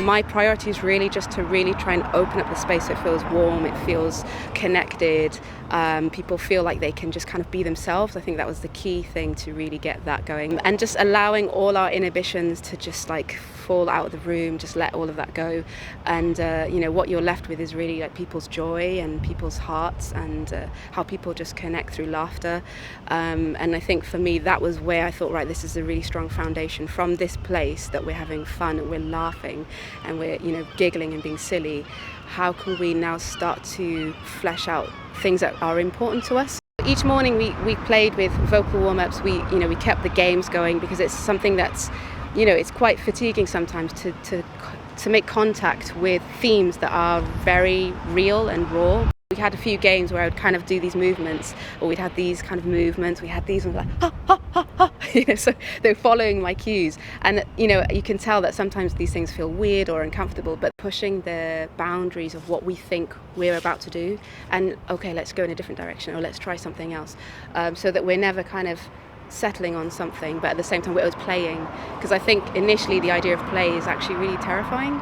my priority is really just to really try and open up the space so it feels warm, it feels connected, people feel like they can just kind of be themselves. I think that was the key thing to really get that going, and just allowing all our inhibitions to just like fall out of the room, just let all of that go, and what you're left with is really like people's joy and people's hearts, and how people just connect through laughter, and I think for me that was where I thought, right, this is a really strong foundation. From this place that we're having fun and we're laughing and we're giggling and being silly, how can we now start to flesh out things that are important to us? Each morning we played with vocal warm-ups. We kept the games going, because it's something that's it's quite fatiguing sometimes to make contact with themes that are very real and raw. We had a few games where I would kind of do these movements, or we'd have these kind of movements, we had these ones like ha ha ha ha, so they're following my cues, and you can tell that sometimes these things feel weird or uncomfortable, but pushing the boundaries of what we think we're about to do, and okay, let's go in a different direction, or let's try something else, so that we're never kind of settling on something, but at the same time we're always playing, because I think initially the idea of play is actually really terrifying,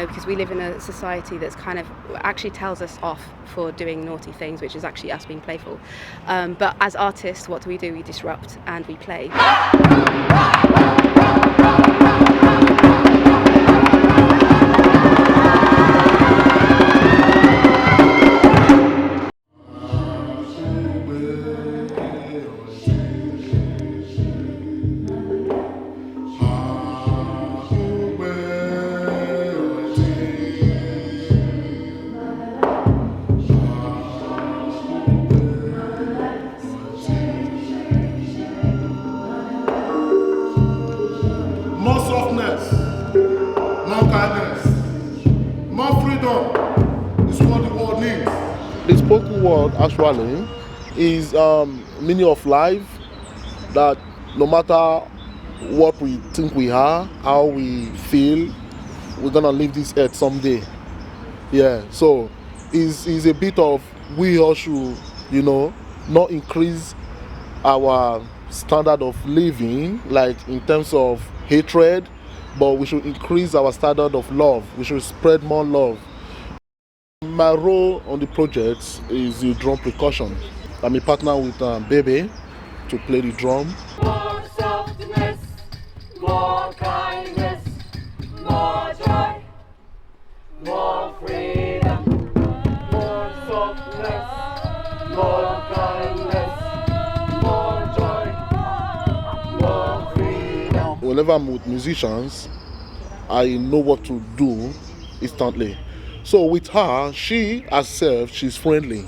because we live in a society that's kind of actually tells us off for doing naughty things, which is actually us being playful, but as artists, what do? We disrupt and we play. More softness, more kindness, more freedom is what the world needs. The spoken word actually is meaning of life, that no matter what we think we are, how we feel, we're gonna leave this earth someday. Yeah, so is a bit of, we all should, not increase our standard of living, like in terms of hatred, but we should increase our standard of love. We should spread more love. My role on the project is the drum percussion. I'm a partner with Bebe to play the drum. More softness, more kindness, more joy, more freedom. More softness, more kindness, more joy, more freedom. Whenever I'm with musicians, I know what to do instantly. So with her, she herself, she's friendly,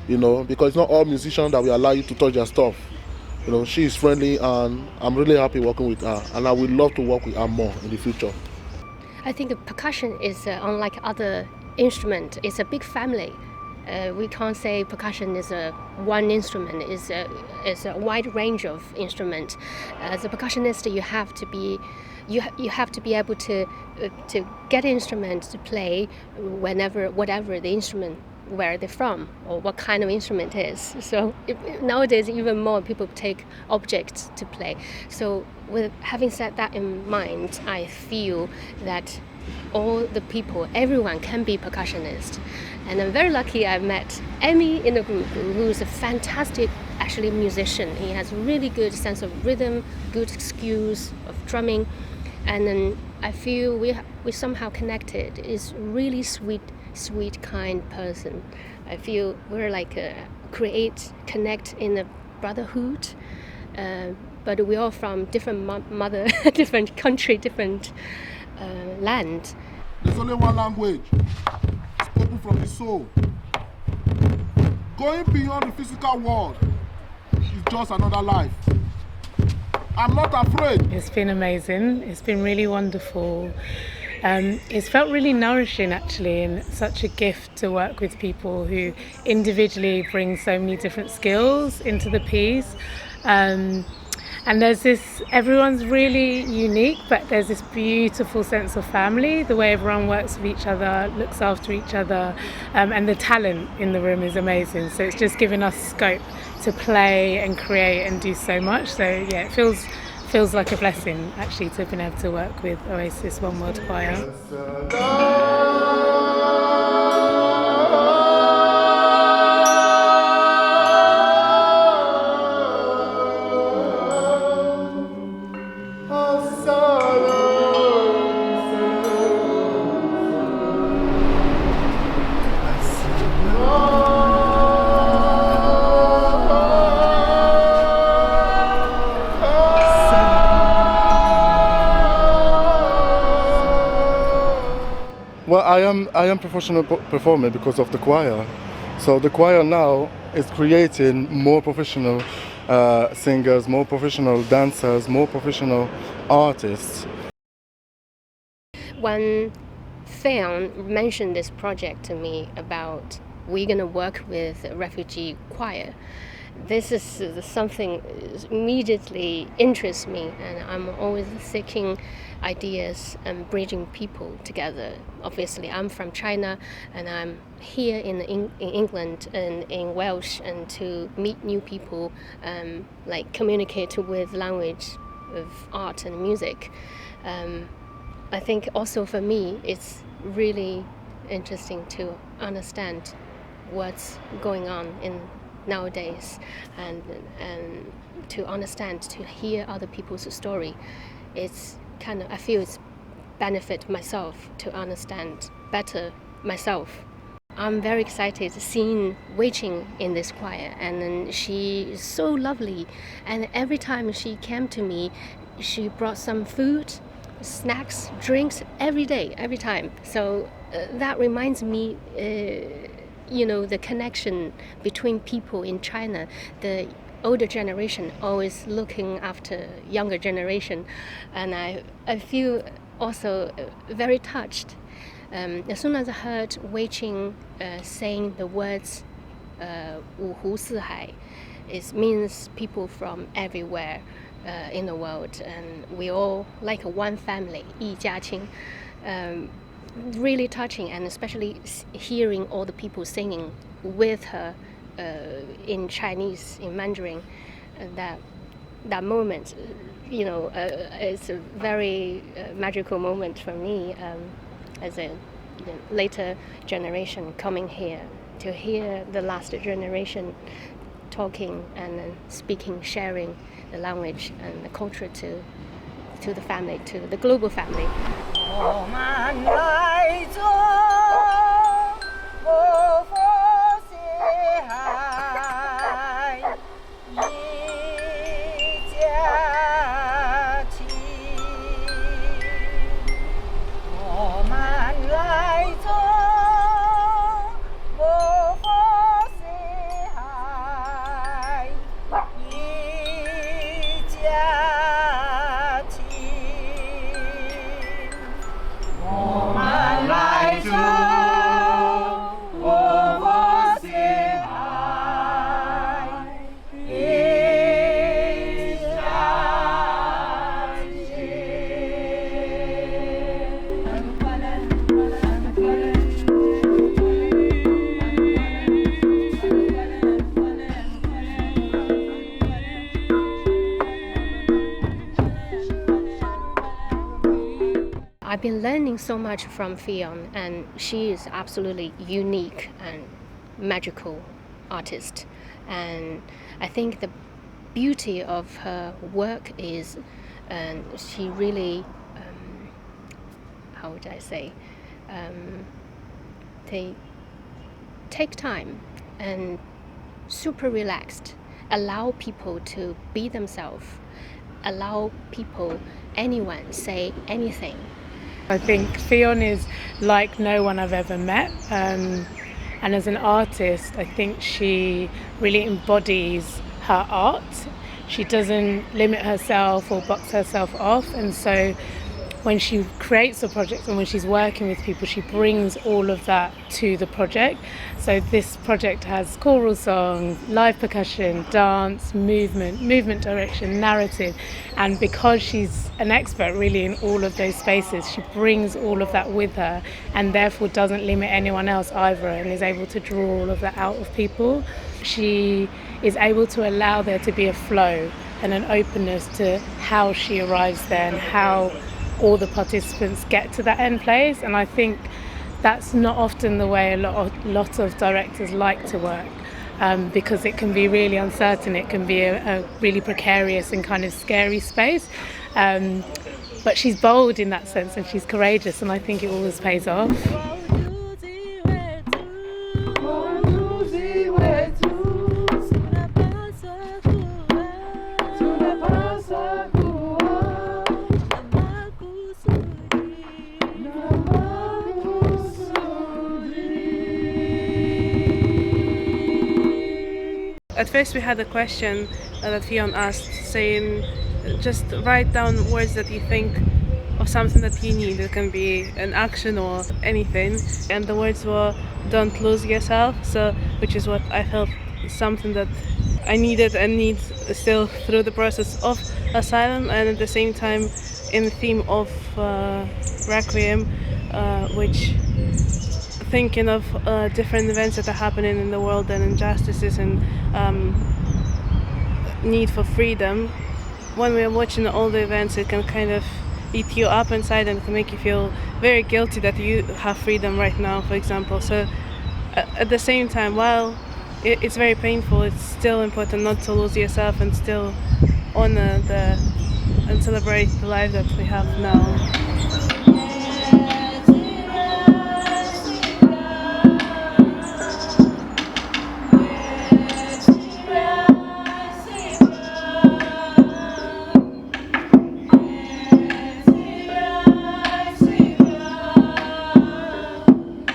because it's not all musicians that will allow you to touch their stuff. She is friendly, and I'm really happy working with her, and I would love to work with her more in the future. I think percussion is unlike other instrument. It's a big family. We can't say percussion is one instrument. It's a wide range of instruments. As a percussionist, you have to be able to get instruments to play whatever the instrument, where they're from, or what kind of instrument it is. So nowadays, even more people take objects to play. So with having said that in mind, I feel that all the people, everyone can be percussionist. And I'm very lucky I met Emmy in the group, who's a fantastic actually musician. He has really good sense of rhythm, good skills of drumming, and then I feel we somehow connected. Is really sweet, kind person. I feel we're like connect in a brotherhood, but we're all from different mother, different country, different land. There's only one language, spoken from the soul. Going beyond the physical world is just another life. I'm not afraid. It's been amazing. It's been really wonderful. It's felt really nourishing, actually, and such a gift to work with people who individually bring so many different skills into the piece. And there's this, everyone's really unique, but there's this beautiful sense of family, the way everyone works with each other, looks after each other, and the talent in the room is amazing. So it's just given us scope to play and create and do so much. So yeah, it feels feels like a blessing actually to have been able to work with Oasis One World Choir. Well, I am professional performer because of the choir. So the choir now is creating more professional singers, more professional dancers, more professional artists. When Theon mentioned this project to me about we're going to work with a refugee choir, this is something immediately interests me, and I'm always seeking ideas and bridging people together. Obviously, I'm from China, and I'm here in England and in Welsh, and to meet new people, like communicate with language of art and music. I think also for me, it's really interesting to understand what's going on in nowadays, and to understand, to hear other people's story. It's kind of, I feel it's benefit myself to understand better myself. I'm very excited seeing Wei Qing in this choir, and then she is so lovely, and every time she came to me, she brought some food, snacks, drinks every day, every time. So that reminds me the connection between people in China, the older generation always looking after younger generation, and I feel also very touched. As soon as I heard Wei Qing saying the words 五湖四海, it means people from everywhere in the world, and we all like one family, 一家亲. Really touching, and especially hearing all the people singing with her in Chinese, in Mandarin, that moment, it's a very magical moment for me as a later generation coming here to hear the last generation talking and speaking, sharing the language and the culture to the family, to the global family. 我们来做我佛西海一家亲，我们来做我佛西海一家亲。 我们来自我佛西海一家I've been learning so much from Fion, and she is absolutely unique and magical artist. And I think the beauty of her work is, she really, how would I say, they take time and super relaxed, allow people to be themselves, allow people, anyone, say anything. I think Fion is like no one I've ever met, and as an artist I think she really embodies her art. She doesn't limit herself or box herself off, and so when she creates a project and when she's working with people, she brings all of that to the project. So this project has choral song, live percussion, dance, movement direction, narrative, and because she's an expert really in all of those spaces, she brings all of that with her and therefore doesn't limit anyone else either, and is able to draw all of that out of people. She is able to allow there to be a flow and an openness to how she arrives there and how all the participants get to that end place. And I think that's not often the way a lot of directors like to work, because it can be really uncertain. It can be a really precarious and kind of scary space. But she's bold in that sense, and she's courageous, and I think it always pays off. At first we had a question that Fionn asked, saying just write down words that you think of something that you need. It can be an action or anything. And the words were don't lose yourself, which is what I felt something that I needed and need still through the process of asylum, and at the same time in the theme of Requiem, which thinking of different events that are happening in the world and injustices and need for freedom. When we're watching all the events, it can kind of eat you up inside and can make you feel very guilty that you have freedom right now, for example. So at the same time, while it's very painful, it's still important not to lose yourself and still honor and celebrate the life that we have now.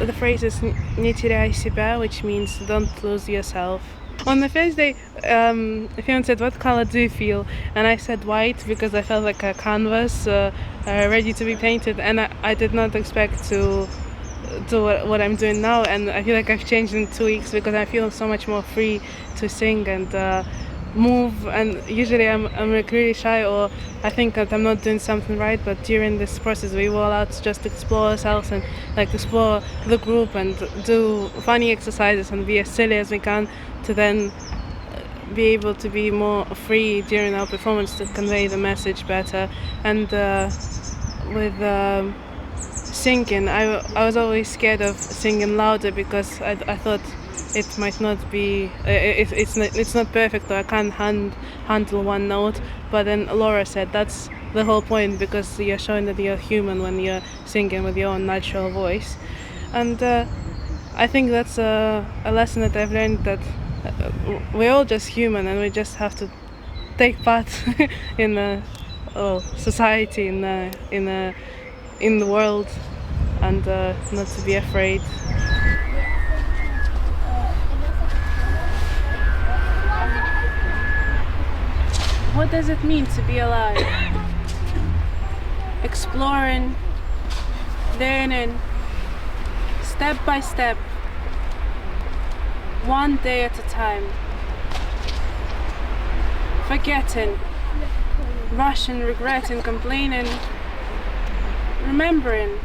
The phrase is "Не теряй себя," which means don't lose yourself. On the first day, Fionn said, "What color do you feel?" And I said white, because I felt like a canvas ready to be painted, and I did not expect to do what I'm doing now, and I feel like I've changed in 2 weeks because I feel so much more free to sing and move. And usually I'm like really shy, or I think that I'm not doing something right, but during this process we were allowed to just explore ourselves and like explore the group and do funny exercises and be as silly as we can, to then be able to be more free during our performance to convey the message better. And with singing, I was always scared of singing louder because I thought it might not be, it's not perfect, or I can't handle one note. But then Laura said that's the whole point, because you're showing that you're human when you're singing with your own natural voice. And I think that's a lesson that I've learned, that we're all just human and we just have to take part in the society, in the world, and not to be afraid. What does it mean to be alive? Exploring, learning, step by step, one day at a time. Forgetting, rushing, regretting, complaining, remembering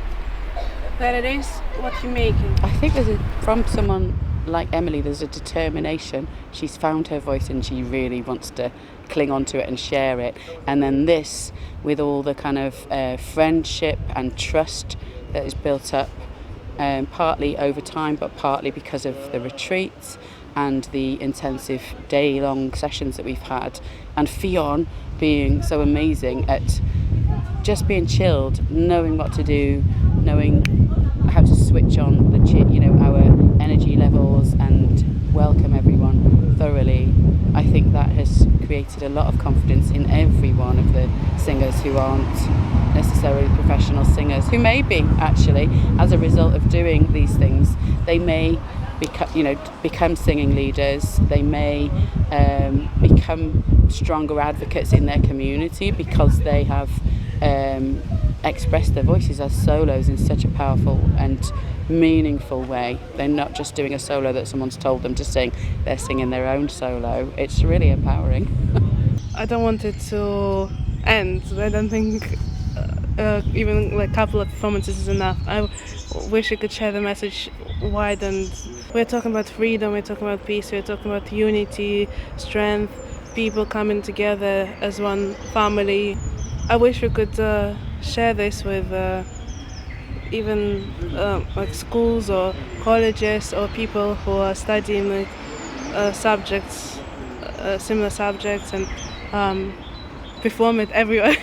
that it is what you're making. I think from someone like Emily, there's a determination. She's found her voice and she really wants to cling on to it and share it. And then this, with all the kind of friendship and trust that is built up, partly over time, but partly because of the retreats and the intensive day-long sessions that we've had. And Fionn being so amazing at just being chilled, knowing what to do, knowing how to switch on our energy levels and welcome everyone thoroughly. I think that has created a lot of confidence in every one of the singers who aren't necessarily professional singers, who may be actually, as a result of doing these things, they may become singing leaders. They may become stronger advocates in their community because they have expressed their voices as solos in such a powerful and meaningful way. They're not just doing a solo that someone's told them to sing, they're singing their own solo. It's really empowering. I don't want it to end. I don't think even like a couple of performances is enough. I wish I could share the message wide, and we're talking about freedom, we're talking about peace, we're talking about unity, strength, people coming together as one family. I wish we could share this with even like schools or colleges or people who are studying like, subjects, similar subjects, and perform it everywhere.